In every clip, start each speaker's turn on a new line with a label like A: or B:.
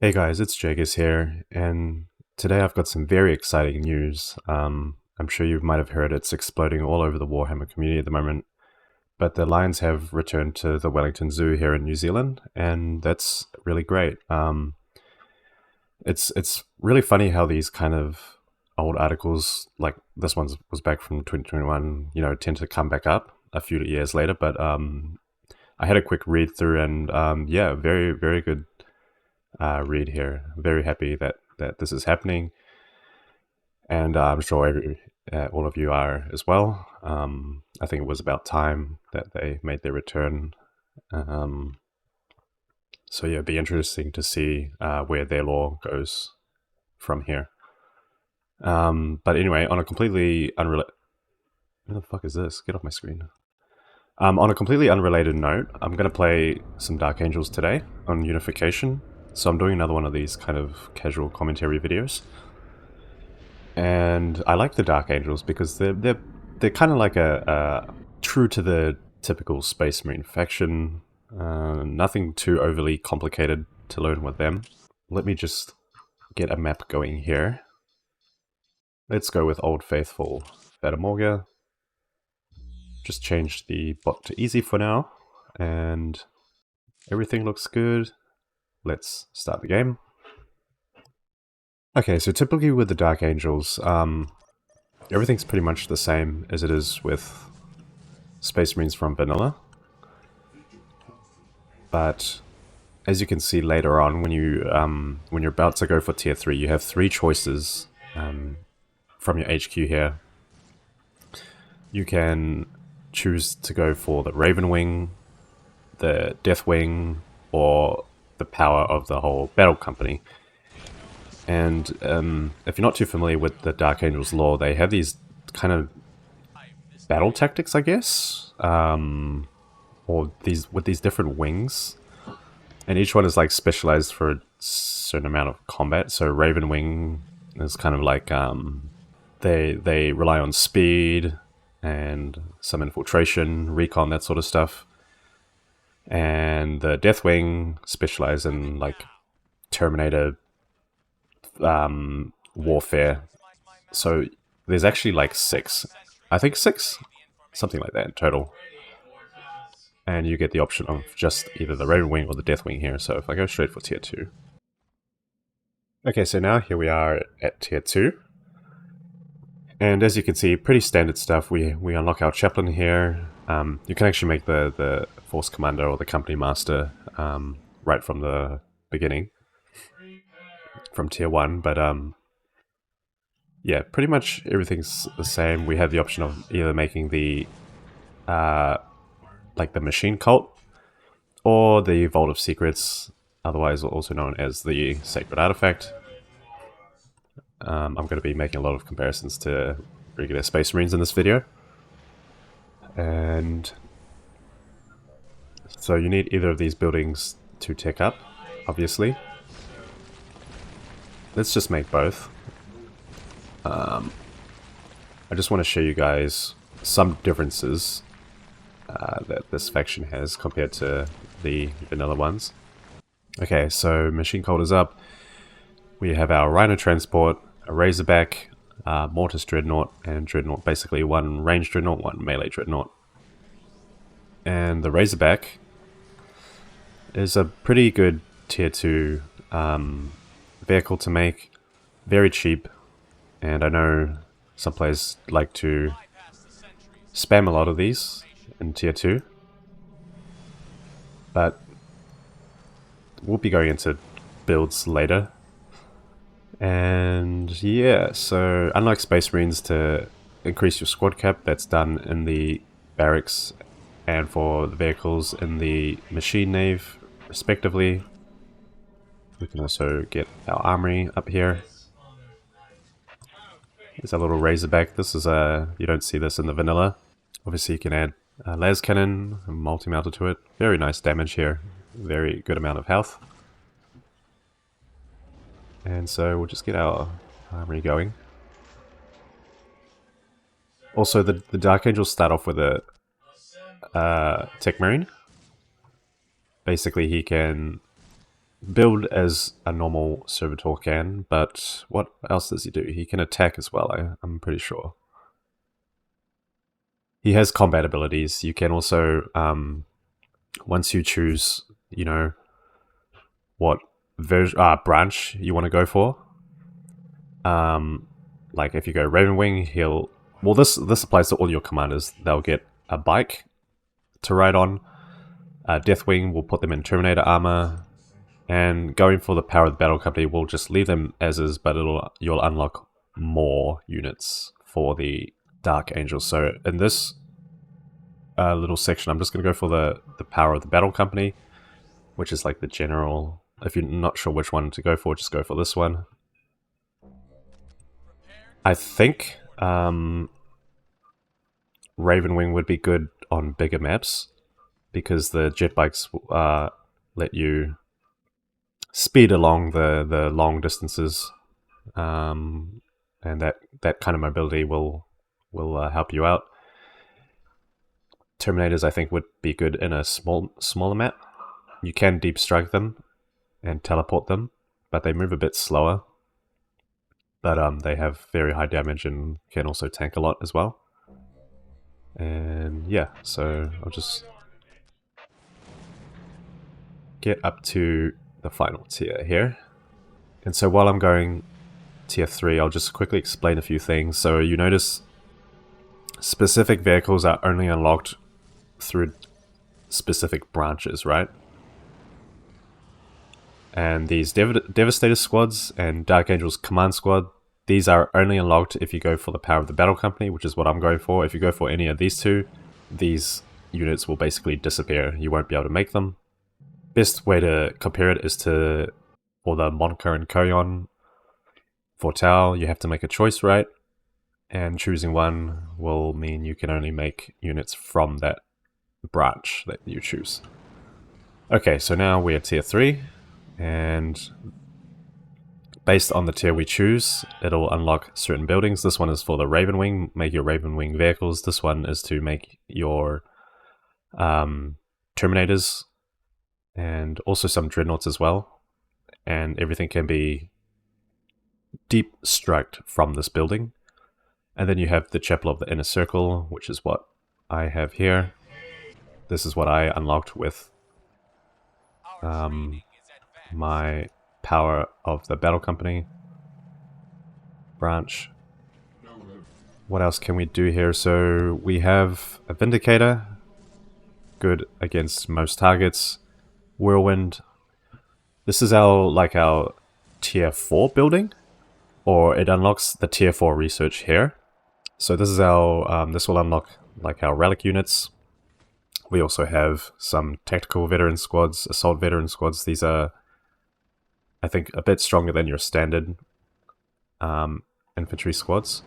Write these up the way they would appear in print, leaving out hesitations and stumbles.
A: Hey guys, it's Jagus here, and today I've got some very exciting news. I'm sure you might have heard it's exploding all over the Warhammer community at the moment, but the lions have returned to the Wellington Zoo here in New Zealand, and that's really great. It's really funny how these kind of old articles, like this one was back from 2021, tend to come back up a few years later. But I had a quick read through, and yeah, very very good read here. Very happy that this is happening, and I'm sure all of you are as well. I think it was about time that they made their return. Um, so yeah, it'd be interesting to see where their lore goes from here. But anyway, on a completely unrelated, who the fuck is this? Get off my screen. On a completely unrelated note, I'm going to play some Dark Angels today on Unification. So I'm doing another one of these kind of casual commentary videos. And I like the Dark Angels because they're kind of like a true to the typical Space Marine faction. Nothing too overly complicated to learn with them. Let me just get a map going here. Let's go with Old Faithful Fatamorga. Just change the bot to easy for now, and everything looks good. Let's start the game. Okay, so typically with the Dark Angels, everything's pretty much the same as it is with Space Marines from vanilla. But as you can see later on, when you're about to go for tier 3, you have 3 choices from your HQ here. You can choose to go for the Raven Wing, the Death Wing, or the power of the whole battle company. And if you're not too familiar with the Dark Angels lore, they have these kind of battle tactics, I guess, or these different wings, and each one is like specialized for a certain amount of combat. So Raven Wing is kind of like they rely on speed and some infiltration, recon, that sort of stuff. And the Deathwing specialize in like Terminator warfare. So there's actually like 6, I think 6, something like that in total. And you get the option of just either the Raven Wing or the Deathwing here. So if I go straight for tier 2. Okay, so now here we are at tier 2. And as you can see, pretty standard stuff. We unlock our chaplain here. You can actually make the force commander or the company master right from the beginning, from tier 1. But yeah, pretty much everything's the same. We have the option of either making the like the machine cult or the Vault of Secrets, otherwise also known as the Sacred Artifact. I'm going to be making a lot of comparisons to regular Space Marines in this video. And so you need either of these buildings to tick up, obviously. Let's just make both. I just want to show you guys some differences that this faction has compared to the vanilla ones. Okay, so Machine Cult is up. We have our Rhino Transport, a Razorback, Mortis Dreadnought, and Dreadnought, basically one ranged Dreadnought, one melee Dreadnought. And the Razorback is a pretty good tier 2 vehicle to make, very cheap, and I know some players like to spam a lot of these in tier 2, but we'll be going into builds later. And yeah, so unlike Space Marines, to increase your squad cap, that's done in the barracks and for the vehicles in the machine nave, respectively. We can also get our armory up here. There's a little Razorback. This is you don't see this in the vanilla. Obviously you can add a las cannon, multi-mounted to it. Very nice damage here. Very good amount of health. And so we'll just get our armory going. Also, the Dark Angels start off with a Tech Marine. Basically, he can build as a normal servitor can, but what else does he do? He can attack as well, I'm pretty sure. He has combat abilities. You can also, once you choose, you know, what branch you want to go for, like if you go Ravenwing, he'll... Well, this applies to all your commanders. They'll get a bike to ride on. Deathwing will put them in Terminator armor. And going for the Power of the Battle Company will just leave them as is, but you'll unlock more units for the Dark Angels. So in this little section, I'm just going to go for the Power of the Battle Company, which is like the general. If you're not sure which one to go for, just go for this one. I think Ravenwing would be good on bigger maps because the jet bikes let you speed along the long distances, and that kind of mobility will help you out. Terminators, I think, would be good in a smaller map. You can deep strike them and teleport them, but they move a bit slower. But they have very high damage and can also tank a lot as well. And yeah, so I'll just get up to the final tier here. And so while I'm going tier 3, I'll just quickly explain a few things. So you notice specific vehicles are only unlocked through specific branches, right? And these Devastator squads and Dark Angels Command Squad, these are only unlocked if you go for the Power of the Battle Company, which is what I'm going for. If you go for any of these two, these units will basically disappear. You won't be able to make them. Best way to compare it is for the Monka and Koyon. For Tau, you have to make a choice, right? And choosing one will mean you can only make units from that branch that you choose. Okay, so now we're tier 3, and based on the tier we choose, it'll unlock certain buildings. This one is for the Ravenwing, make your Ravenwing vehicles. This one is to make your Terminators, and also some Dreadnoughts as well. And everything can be deep striked from this building. And then you have the Chapel of the Inner Circle, which is what I have here. This is what I unlocked with my Power of the Battle Company branch. What else can we do here? So we have a Vindicator, good against most targets. Whirlwind. This is our tier 4 building, or it unlocks the tier 4 research here. So this is this will unlock like our relic units. We also have some tactical veteran squads, assault veteran squads. These are, I think, a bit stronger than your standard infantry squads.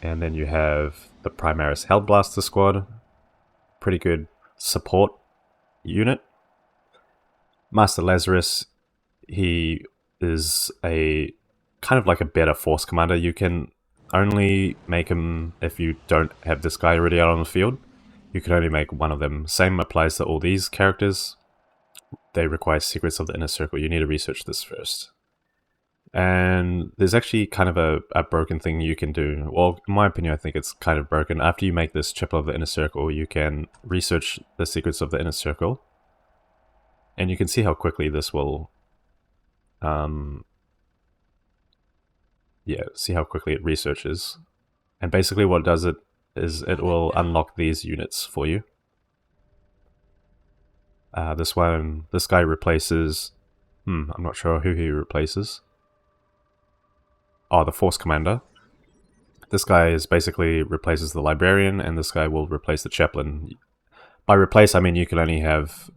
A: And then you have the Primaris Hellblaster squad, pretty good support unit. Master Lazarus, he is a kind of like a better force commander. You can only make him if you don't have this guy already out on the field. You can only make one of them. Same applies to all these characters. They require Secrets of the Inner Circle. You need to research this first. And there's actually kind of a broken thing you can do. Well, in my opinion, I think it's kind of broken. After you make this Chapel of the Inner Circle, you can research the Secrets of the Inner Circle. And you can see how quickly this will... see how quickly it researches. And basically what it does is it will unlock these units for you. This guy replaces... I'm not sure who he replaces. Oh, the Force Commander. This guy basically replaces the Librarian, and this guy will replace the Chaplain. By replace, I mean you can only have...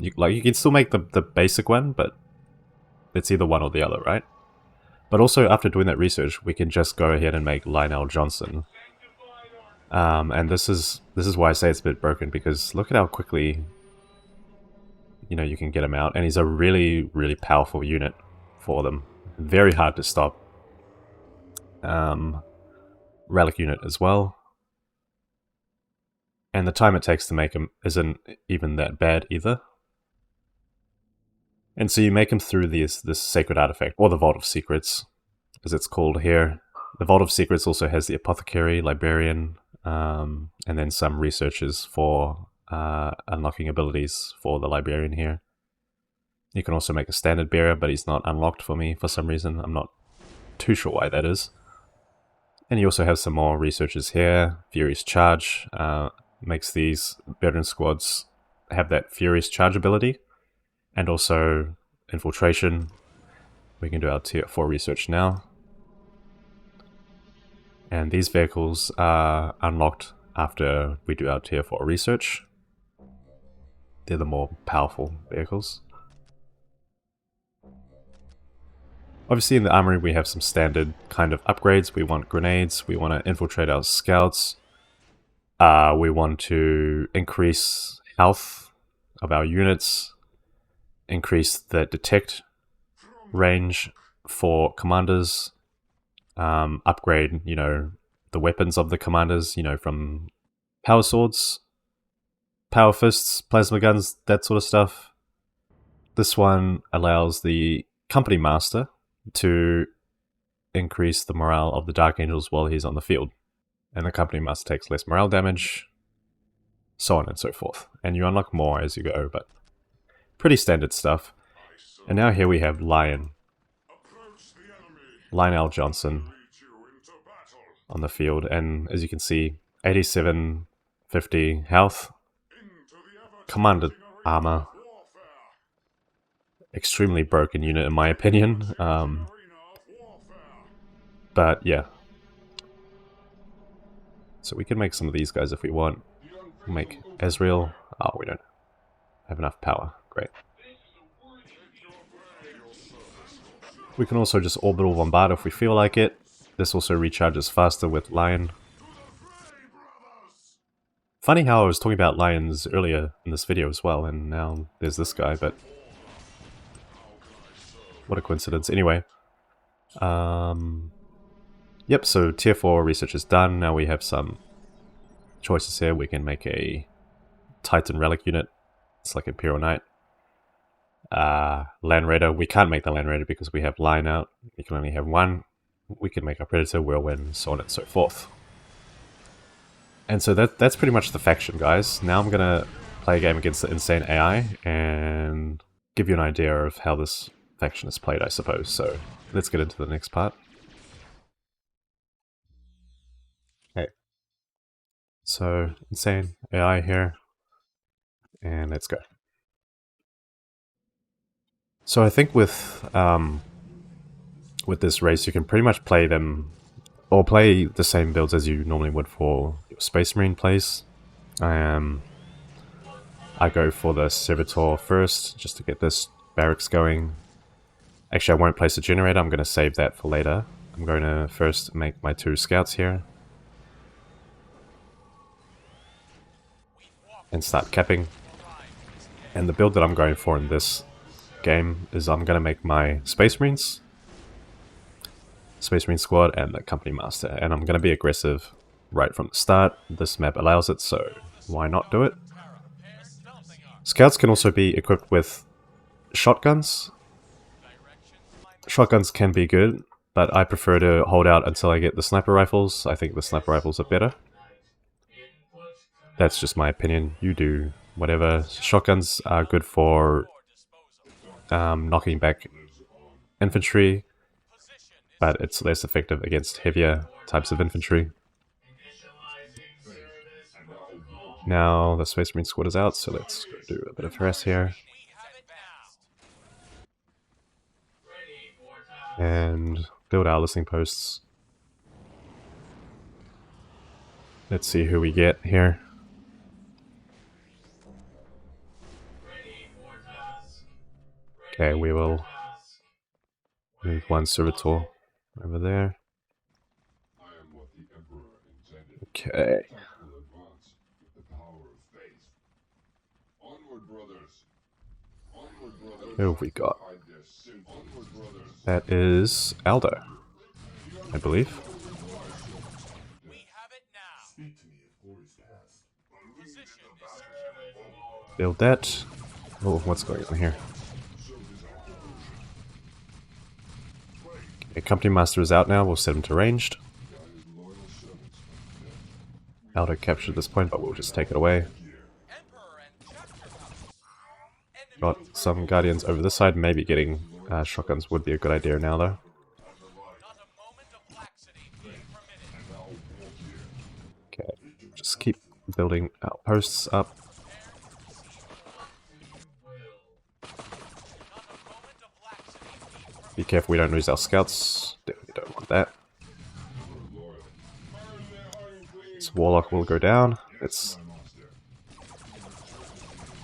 A: you can still make the basic one, but it's either one or the other, right? But also, after doing that research, we can just go ahead and make Lionel Johnson. And this is why I say it's a bit broken, because look at how quickly you can get him out, and he's a really, really powerful unit for them. Very hard to stop. Relic unit as well. And the time it takes to make him isn't even that bad either. And so you make him through this sacred artifact, or the Vault of Secrets, as it's called here. The Vault of Secrets also has the Apothecary, Librarian, and then some researches for unlocking abilities for the Librarian here. You can also make a standard bearer, but he's not unlocked for me for some reason. I'm not too sure why that is. And you also have some more researchers here. Furious Charge makes these veteran squads have that Furious Charge ability. And also Infiltration. We can do our tier 4 research now. And these vehicles are unlocked after we do our tier 4 research. They're the more powerful vehicles. Obviously in the armory we have some standard kind of upgrades. We want grenades, we want to infiltrate our scouts. We want to increase health of our units, increase the detect range for commanders, upgrade, you know, the weapons of the commanders, you know, from power swords, power fists, plasma guns, that sort of stuff. This one allows the company master to increase the morale of the Dark Angels while he's on the field. And the company master takes less morale damage, so on and so forth. And you unlock more as you go, but pretty standard stuff. And now here we have Lionel Johnson on the field, and as you can see, 8750 health, commanded armor, extremely broken unit in my opinion, but yeah. So we can make some of these guys if we want. We'll make Ezreal. Oh, we don't have enough power. Great. We can also just orbital bombard if we feel like it. This also recharges faster with Lion. Funny how I was talking about lions earlier in this video as well, and now there's this guy, but what a coincidence. Anyway, yep, so tier 4 research is done. Now we have some choices here. We can make a Titan Relic unit. It's like Imperial Knight. Land Raider. We can't make the Land Raider because we have Lion out. We can only have one. We can make a Predator, Whirlwind, so on and so forth. And so that's pretty much the faction, guys. Now I'm gonna play a game against the insane AI and give you an idea of how this faction is played, I suppose. So let's get into the next part. Okay. So insane AI here, and let's go. So I think with this race, you can pretty much play them, or play the same builds as you normally would for your Space Marine plays. I go for the Servitor first, just to get this barracks going. Actually, I won't place a generator, I'm going to save that for later. I'm going to first make my 2 scouts here. And start capping. And the build that I'm going for in this game is I'm going to make my Space Marines, Space Marine squad, and the Company Master. And I'm going to be aggressive right from the start. This map allows it, so why not do it? Scouts can also be equipped with shotguns. Shotguns can be good, but I prefer to hold out until I get the sniper rifles. I think the sniper rifles are better. That's just my opinion. You do whatever. Shotguns are good for knocking back infantry, but it's less effective against heavier types of infantry. Now the Space Marine squad is out, so let's go do a bit of harass here. And build our listening posts. Let's see who we get here. Okay, we will move one servitor over there. Okay. Who have we got? That is Aldo, I believe. Build that. Oh, what's going on here? Okay, Company Master is out now. We'll set him to ranged. Auto captured this point, but we'll just take it away. Got some Guardians over this side. Maybe getting shotguns would be a good idea now, though. Okay, just keep building outposts up. Be careful we don't lose our scouts. Definitely don't want that. This Warlock will go down. It's...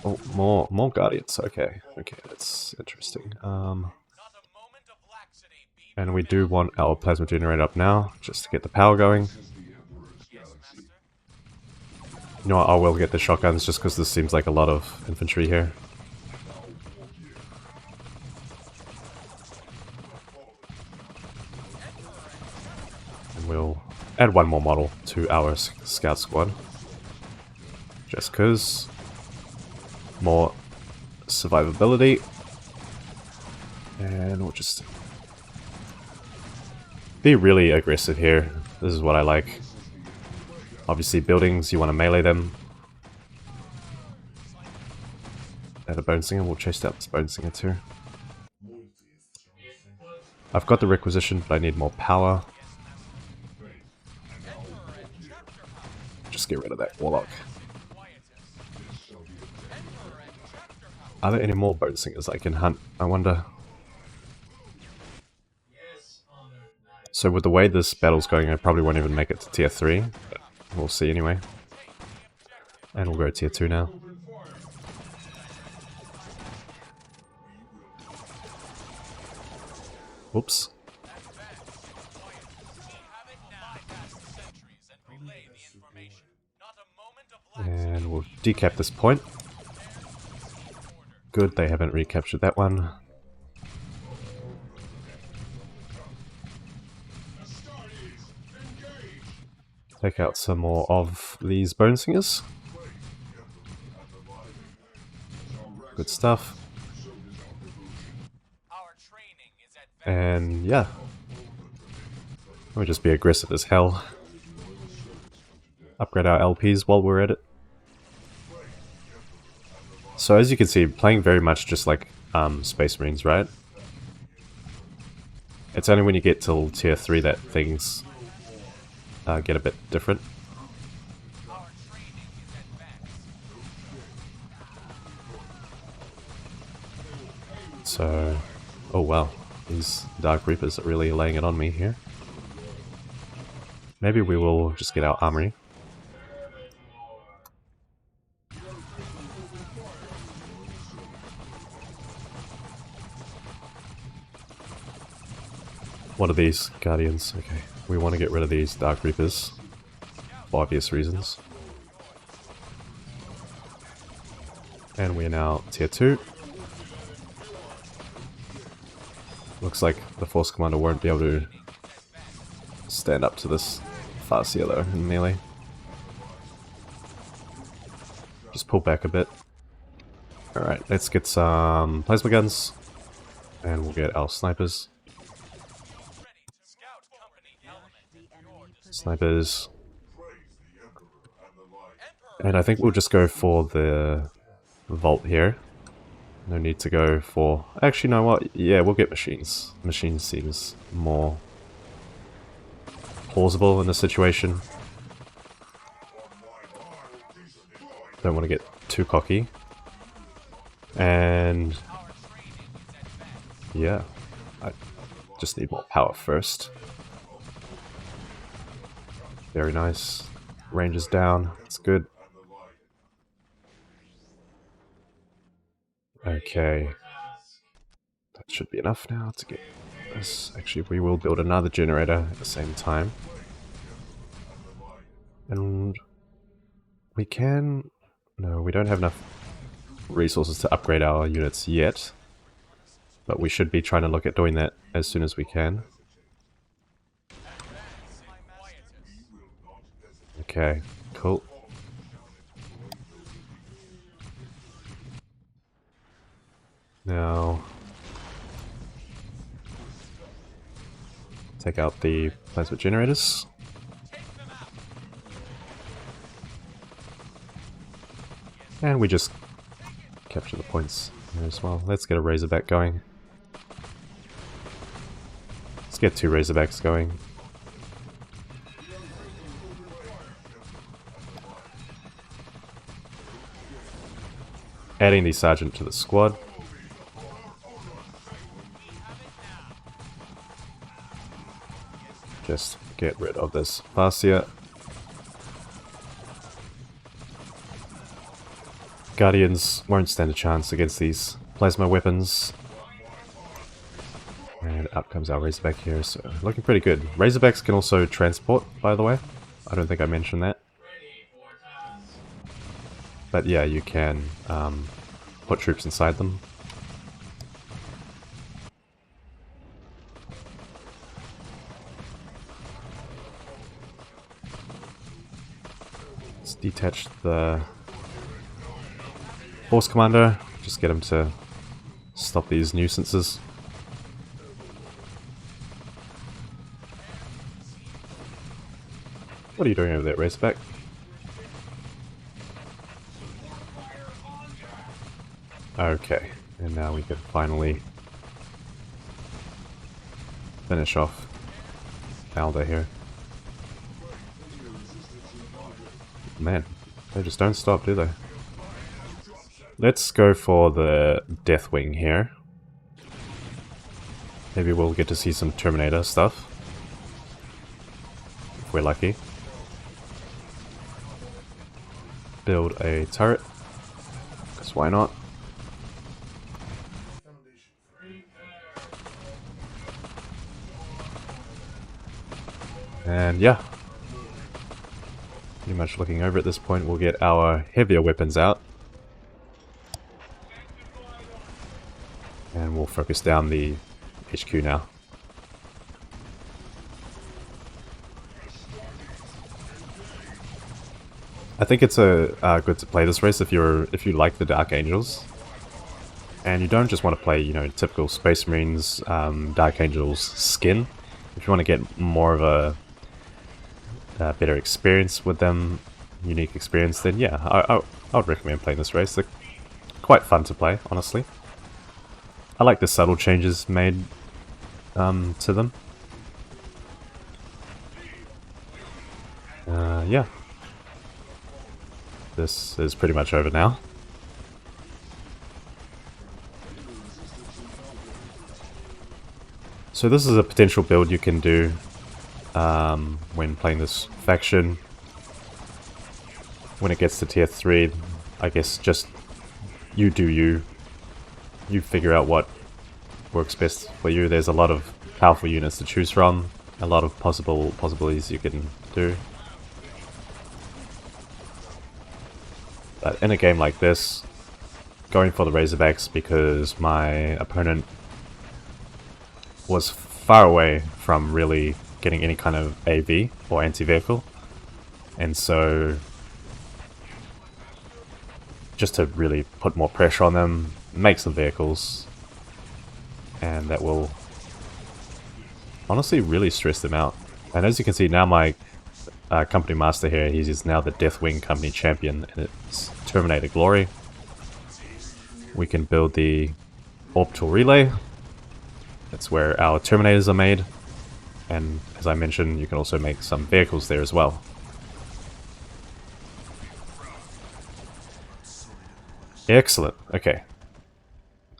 A: Oh, more Guardians. Okay, okay, that's interesting. And we do want our Plasma Generator up now, just to get the power going. You know what, I will get the shotguns just because this seems like a lot of infantry here. And we'll add one more model to our scout squad. Just because. More survivability. And we'll just be really aggressive here. This is what I like. Obviously buildings, you want to melee them. Add a Bone Singer, we'll chase out this Bone Singer too. I've got the requisition, but I need more power. Just get rid of that Warlock. Are there any more Bone Singers I can hunt? I wonder. So with the way this battle's going, I probably won't even make it to tier 3. But we'll see anyway. And we'll go tier 2 now. Whoops. And we'll decap this point. Good, they haven't recaptured that one. Take out some more of these Bone Singers. Good stuff. And yeah. We'll just be aggressive as hell. Upgrade our LPs while we're at it. So as you can see, playing very much just like Space Marines, right? It's only when you get till tier 3 that things get a bit different. So, oh wow, these Dark Reapers are really laying it on me here. Maybe we will just get our armory. What are these? Guardians. Okay. We want to get rid of these Dark Reapers. For obvious reasons. And we are now tier 2. Looks like the Force Commander won't be able to stand up to this Farseer though in melee. Just pull back a bit. Alright, let's get some plasma guns. And we'll get our snipers. Snipers. And I think we'll just go for the vault here. No need to go for... Actually, you know what? Yeah, we'll get machines. Machines seems more plausible in the situation. Don't want to get too cocky. And... yeah. I just need more power first. Very nice. Range is down. It's good. Okay. That should be enough now to get this. Actually, we will build another generator at the same time. And we can... no, we don't have enough resources to upgrade our units yet. But we should be trying to look at doing that as soon as we can. Okay, cool. Now... take out the plasma generators. And we just capture the points there as well. Let's get a Razorback going. Let's get 2 Razorbacks going. Adding the Sergeant to the squad. Just get rid of this Farseer. Guardians won't stand a chance against these plasma weapons. And up comes our Razorback here, so looking pretty good. Razorbacks can also transport, by the way. I don't think I mentioned that. But yeah, you can put troops inside them. Let's detach the Force Commander, just get him to stop these nuisances. What are you doing over there, Razorback? Okay, and now we can finally finish off Alda here. Man, they just don't stop, do they? Let's go for the Deathwing here. Maybe we'll get to see some Terminator stuff. If we're lucky. Build a turret. Because why not? And yeah. Pretty much looking over at this point, we'll get our heavier weapons out. And we'll focus down the HQ now. I think it's good to play this race if you like the Dark Angels, and you don't just want to play, you know, typical Space Marines Dark Angels skin. If you want to get more of a better experience with them, unique experience, then yeah, I would recommend playing this race. They're quite fun to play, honestly. I like the subtle changes made to them. Yeah. This is pretty much over now. So this is a potential build you can do when playing this faction. When it gets to tier 3, I guess just you do you. You figure out what works best for you. There's a lot of powerful units to choose from, a lot of possibilities you can do. But in a game like this, going for the Razorbacks because my opponent was far away from really getting any kind of AV or anti-vehicle, and so just to really put more pressure on them, make some vehicles, and that will honestly really stress them out. And as you can see now, my company master here, he is now the Deathwing company champion, and it's Terminator Glory. We can build the orbital relay. That's where our Terminators are made, and as I mentioned, you can also make some vehicles there as well. Excellent. Okay.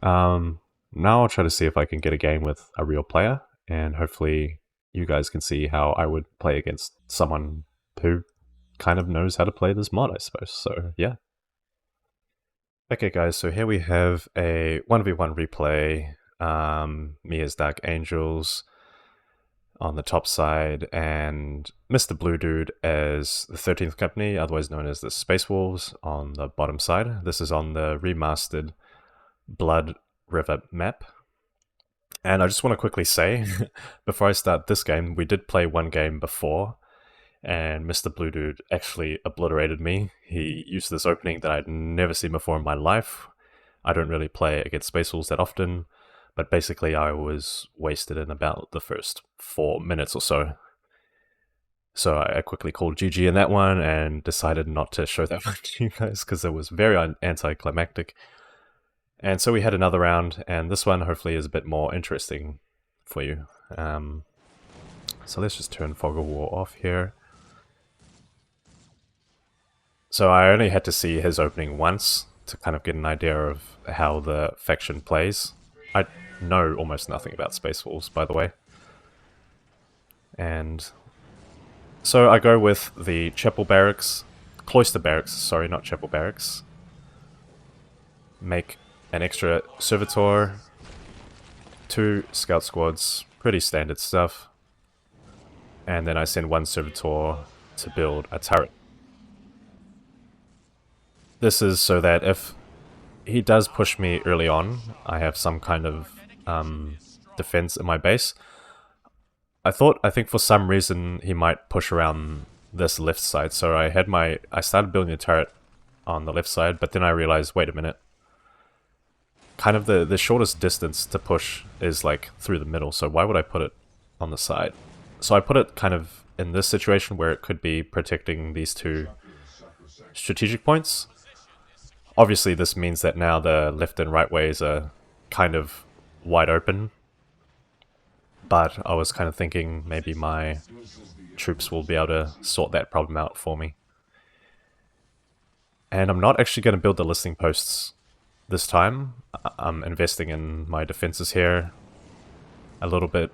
A: Now I'll try to see if I can get a game with a real player, and hopefully you guys can see how I would play against someone who kind of knows how to play this mod, I suppose. So, yeah. Okay, guys, so here we have a 1v1 replay. Me as Dark Angels on the top side, and Mr. Blue Dude as the 13th Company, otherwise known as the Space Wolves, on the bottom side. This is on the remastered Blood River map. And I just want to quickly say, before I start this game, we did play one game before, and Mr. Blue Dude actually obliterated me. He used this opening that I'd never seen before in my life. I don't really play against Space Wolves that often, but basically I was wasted in about the first 4 minutes or so. So I quickly called GG in that one and decided not to show that one to you guys because it was very anticlimactic. And so we had another round, and this one hopefully is a bit more interesting for you. So let's just turn Fog of War off here. So I only had to see his opening once to kind of get an idea of how the faction plays. I know almost nothing about Space Wolves, by the way. And so I go with the Chapel Barracks, Cloister Barracks, sorry, not Chapel Barracks. Make an extra Servitor, 2 Scout Squads, pretty standard stuff. And then I send 1 Servitor to build a turret. This is so that if he does push me early on, I have some kind of defense in my base. I think for some reason he might push around this left side, so I started building a turret on the left side, but then I realized, wait a minute, kind of the shortest distance to push is like through the middle, so why would I put it on the side? So I put it kind of in this situation where it could be protecting these 2 strategic points. Obviously this means that now the left and right ways are kind of wide open, but I was kind of thinking maybe my troops will be able to sort that problem out for me. And I'm not actually going to build the listening posts this time. I'm investing in my defenses here a little bit.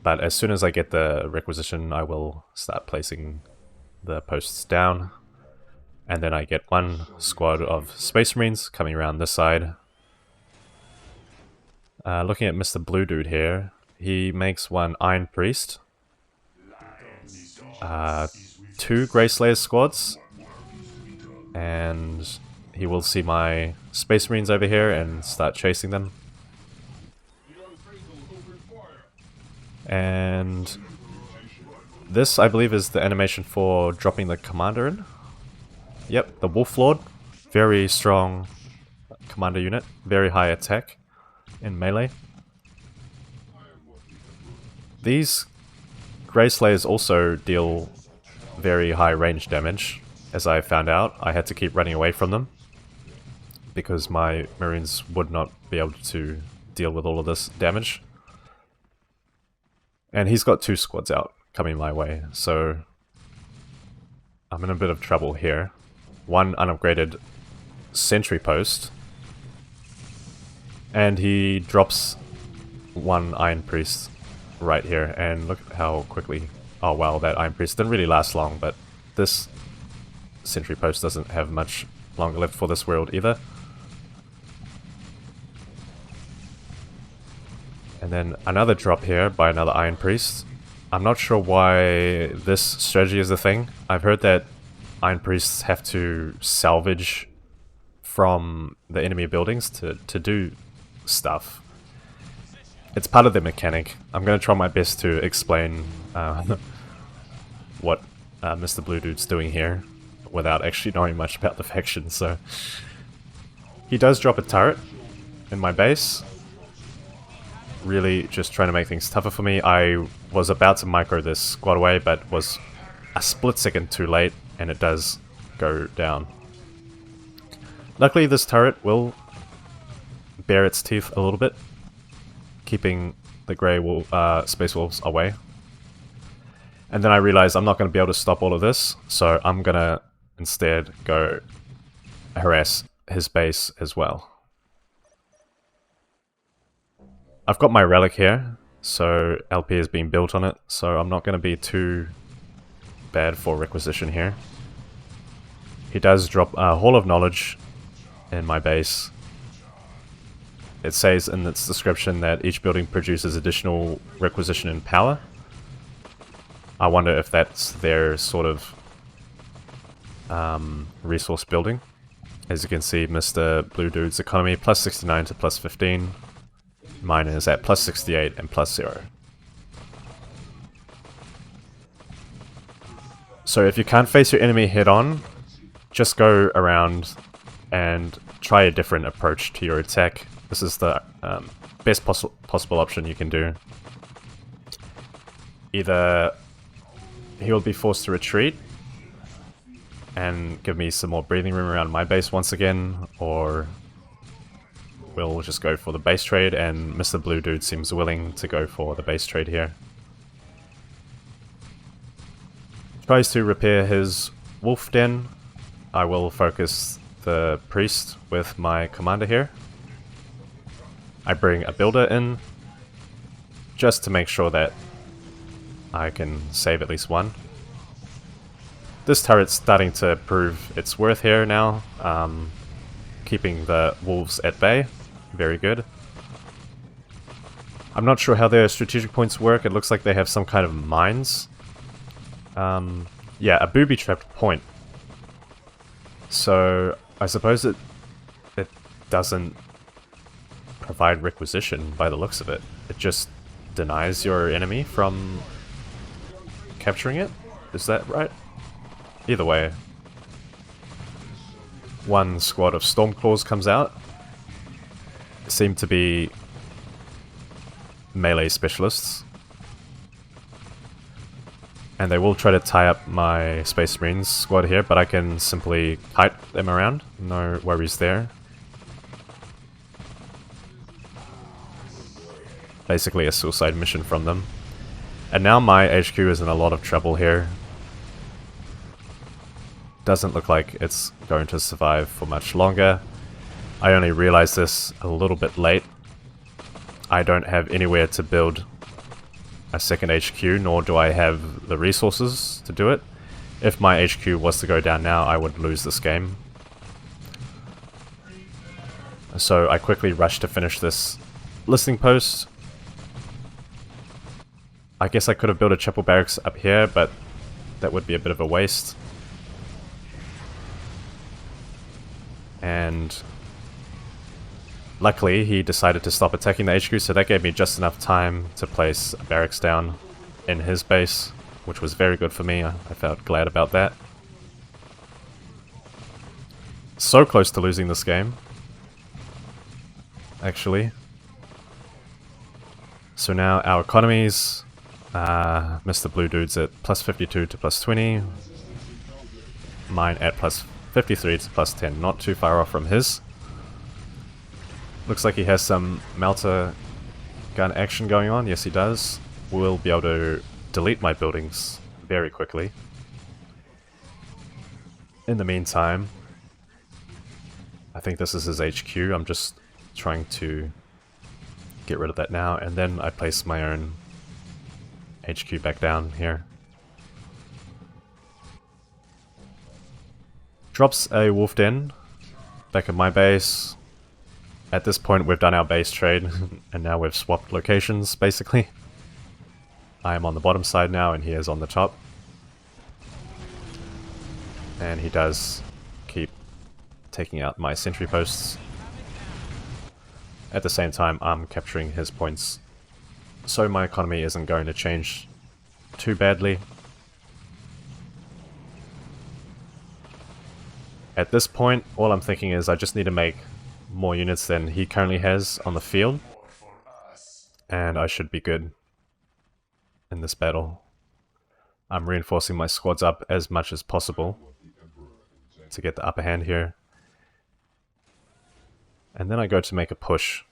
A: But as soon as I get the requisition, I will start placing the posts down. And then I get 1 squad of Space Marines coming around this side. Looking at Mr. Blue Dude here, he makes 1 Iron Priest, 2 Grey Slayer squads, and he will see my Space Marines over here and start chasing them. And this, I believe, is the animation for dropping the commander in. Yep, the Wolf Lord, very strong commander unit, very high attack in melee. These Grey Slayers also deal very high range damage. As I found out, I had to keep running away from them because my Marines would not be able to deal with all of this damage. And he's got 2 squads out coming my way, so I'm in a bit of trouble here. 1 unupgraded sentry post, and he drops 1 Iron Priest right here, and look at how quickly... Oh wow, that Iron Priest didn't really last long, but this sentry post doesn't have much longer left for this world either. And then another drop here by another Iron Priest. I'm not sure why this strategy is a thing. I've heard that Iron Priests have to salvage from the enemy buildings to do stuff. It's part of the mechanic. I'm going to try my best to explain what Mr. Blue Dude's doing here without actually knowing much about the faction. So he does drop a turret in my base. Really just trying to make things tougher for me. I was about to micro this squad away, but was a split second too late, and it does go down. Luckily this turret will bare its teeth a little bit, keeping the Space Wolves away. And then I realized I'm not going to be able to stop all of this, so I'm going to instead go harass his base as well. I've got my relic here, so LP is being built on it, so I'm not going to be too bad for requisition here. He does drop a Hall of Knowledge in my base. It says in its description that each building produces additional requisition and power. I wonder if that's their sort of resource building. As you can see, Mr. Blue Dude's economy plus 69 to plus 15. Mine is at plus 68 and plus 0. So if you can't face your enemy head on, just go around and try a different approach to your attack. This is the best possible option you can do. Either he will be forced to retreat and give me some more breathing room around my base once again, or we'll just go for the base trade, and Mr. Blue Dude seems willing to go for the base trade here. Tries to repair his wolf den. I will focus the priest with my commander here. I bring a builder in just to make sure that I can save at least one. This turret's starting to prove its worth here now, keeping the wolves at bay. Very good. I'm not sure how their strategic points work. It looks like they have some kind of mines. Yeah, a booby-trapped point. So I suppose it doesn't provide requisition by the looks of it. It just denies your enemy from capturing it? Is that right? Either way. One squad of Stormclaws comes out. Seem to be melee specialists. And they will try to tie up my Space Marines squad here, but I can simply kite them around. No worries there. Basically a suicide mission from them. And now my HQ is in a lot of trouble here. Doesn't look like it's going to survive for much longer. I only realized this a little bit late. I don't have anywhere to build a second HQ, nor do I have the resources to do it. If my HQ was to go down now, I would lose this game. So I quickly rushed to finish this listening post. I guess I could have built a chapel barracks up here, but that would be a bit of a waste. And luckily he decided to stop attacking the HQ, so that gave me just enough time to place a barracks down in his base, which was very good for me. I felt glad about that. So close to losing this game, actually. So now our economies, Mr. Blue Dude's at plus 52 to plus 20. Mine at plus 53 to plus 10, not too far off from his. Looks like he has some melter gun action going on. Yes, he does. We'll be able to delete my buildings very quickly. In the meantime, I think this is his HQ. I'm just trying to get rid of that now, and then I place my own HQ back down here. Drops a wolf den back at my base. At this point we've done our base trade and now we've swapped locations basically. I am on the bottom side now and he is on the top. And he does keep taking out my sentry posts. At the same time I'm capturing his points, so my economy isn't going to change too badly. At this point, all I'm thinking is I just need to make more units than he currently has on the field, and I should be good in this battle. I'm reinforcing my squads up as much as possible to get the upper hand here. And then I go to make a push.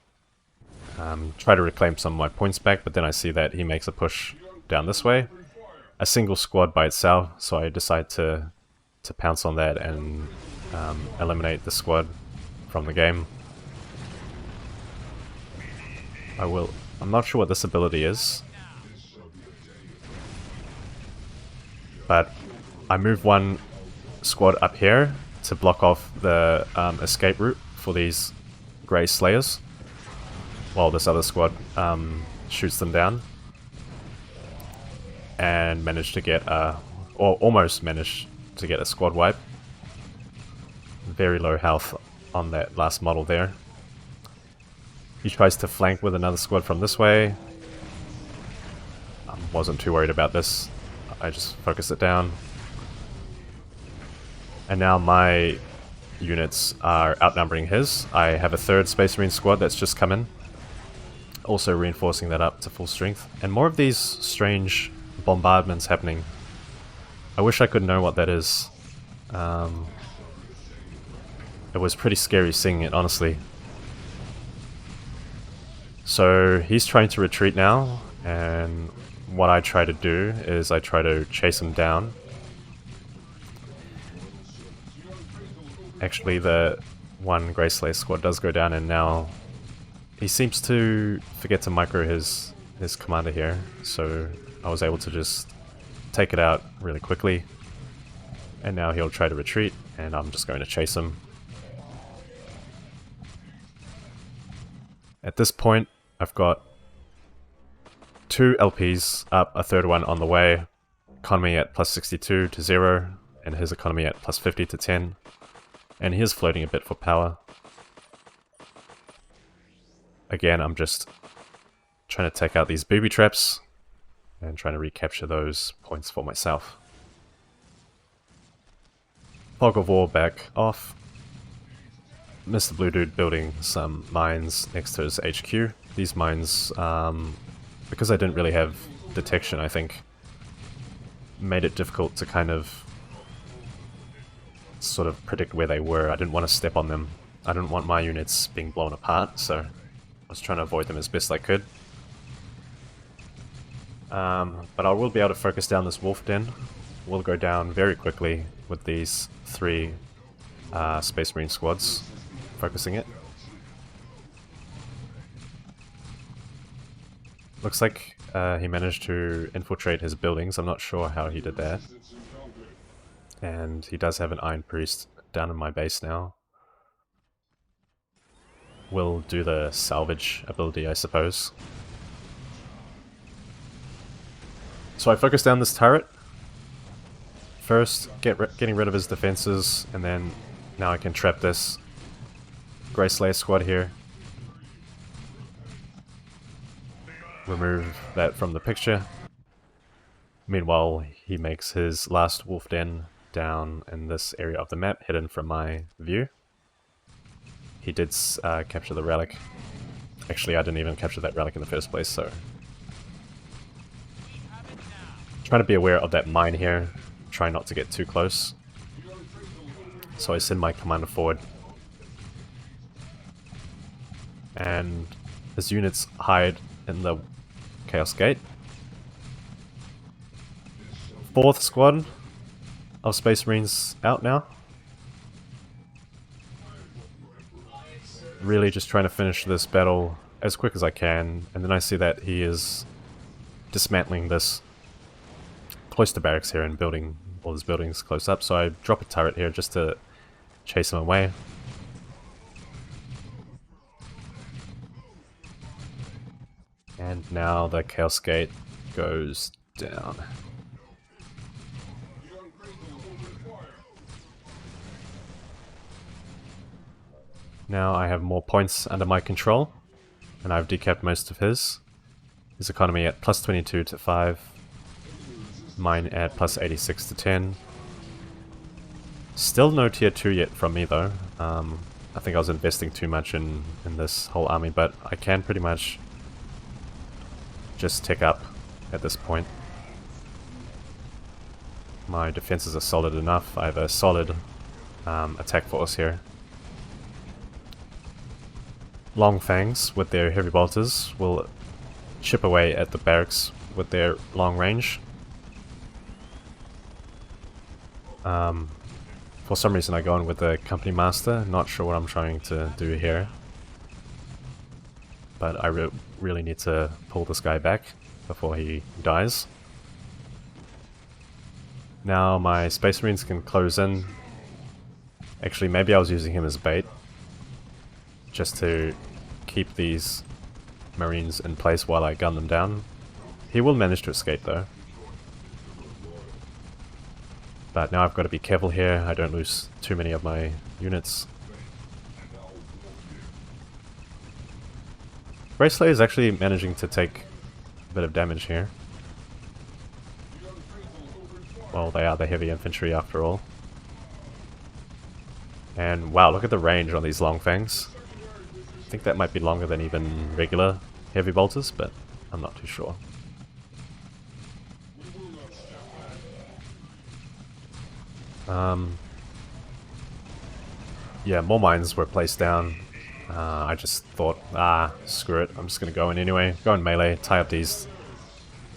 A: Try to reclaim some of my points back, but then I see that he makes a push down this way. A single squad by itself, so I decide to pounce on that and eliminate the squad from the game. I'm not sure what this ability is, but I move one squad up here to block off the escape route for these Grey Slayers, while this other squad shoots them down, and managed to get or almost managed to get a squad wipe. Very low health on that last model there. He tries to flank with another squad from this way. Wasn't too worried about this. I just focused it down. And now my units are outnumbering his. I have a third Space Marine squad that's just come in, also reinforcing that up to full strength. And more of these strange bombardments happening. I wish I could know what that is. It was pretty scary seeing it, honestly. So he's trying to retreat now, and what I try to do is I try to chase him down. Actually, the one Grey Slayer squad does go down, and now he seems to forget to micro his commander here, so I was able to just take it out really quickly. And now he'll try to retreat, and I'm just going to chase him. At this point, I've got 2 LPs up, a third one on the way. Economy at plus 62 to 0, and his economy at plus 50 to 10. And he is floating a bit for power. Again, I'm just trying to take out these booby traps and trying to recapture those points for myself. Fog of War back off. Mr. Blue Dude building some mines next to his HQ. These mines, because I didn't really have detection, I think, made it difficult to kind of sort of predict where they were. I didn't want to step on them. I didn't want my units being blown apart, so I was trying to avoid them as best I could. But I will be able to focus down this wolf den. We'll go down very quickly with these 3 Space Marine squads focusing it. Looks like he managed to infiltrate his buildings. I'm not sure how he did that. And he does have an Iron Priest down in my base now. We'll do the salvage ability, I suppose. So I focus down this turret. First, getting rid of his defenses, and then now I can trap this Grey Slayer squad here. Remove that from the picture. Meanwhile, he makes his last wolf den down in this area of the map, hidden from my view. He did capture the relic. Actually, I didn't even capture that relic in the first place, so... Trying to be aware of that mine here. Try not to get too close. So I send my commander forward. And his units hide in the Chaos Gate. 4th squad of Space Marines out now. Really just trying to finish this battle as quick as I can, and then I see that he is dismantling this cloister barracks here and building all his buildings close up, so I drop a turret here just to chase him away. And now the Chaos Gate goes down. Now I have more points under my control, and I've decapped most of his. His economy at plus 22 to 5. Mine at plus 86 to 10. Still no tier 2 yet from me though. I think I was investing too much in this whole army, but I can pretty much just tick up at this point. My defenses are solid enough. I have a solid attack force here. Long Fangs with their heavy bolters will chip away at the barracks with their long range. For some reason I go in with the Company Master, not sure what I'm trying to do here. But I really need to pull this guy back before he dies. Now my Space Marines can close in. Actually, maybe I was using him as bait, just to keep these Marines in place while I gun them down. He will manage to escape though. But now I've got to be careful here, I don't lose too many of my units. Grey Slayer is actually managing to take a bit of damage here. Well, they are the heavy infantry after all. And wow, look at the range on these long fangs. I think that might be longer than even regular heavy bolters, but I'm not too sure. Yeah, more mines were placed down. I just thought, screw it, I'm just going to go in anyway. Go in melee, tie up these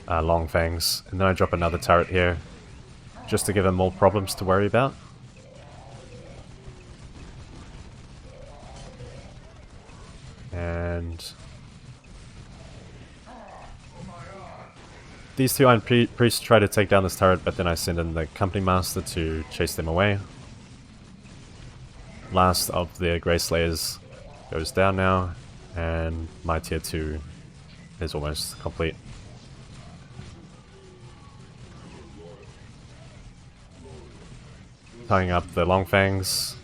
A: long fangs, and then I drop another turret here, just to give him more problems to worry about. And these two Iron Priests try to take down this turret, but then I send in the Company Master to chase them away. Last of the Grey Slayers goes down now, and my tier 2 is almost complete. Tying up the Long Fangs,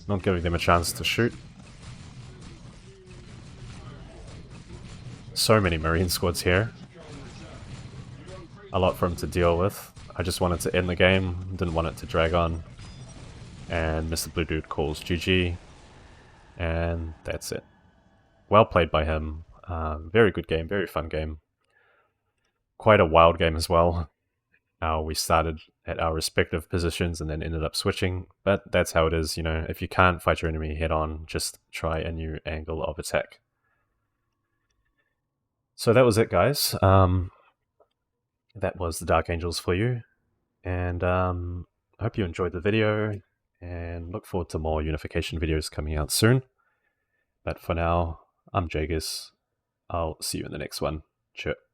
A: not giving them a chance to shoot. So many Marine squads here. A lot for him to deal with. I just wanted to end the game, didn't want it to drag on. And Mr. Blue Dude calls GG. And that's it. Well played by him. Very good game, very fun game. Quite a wild game as well. We started at our respective positions and then ended up switching. But that's how it is, you know. If you can't fight your enemy head on, just try a new angle of attack. So that was it, guys. That was the Dark Angels for you. And I hope you enjoyed the video. And look forward to more Unification videos coming out soon. But for now, I'm Jagus. I'll see you in the next one. Cheers.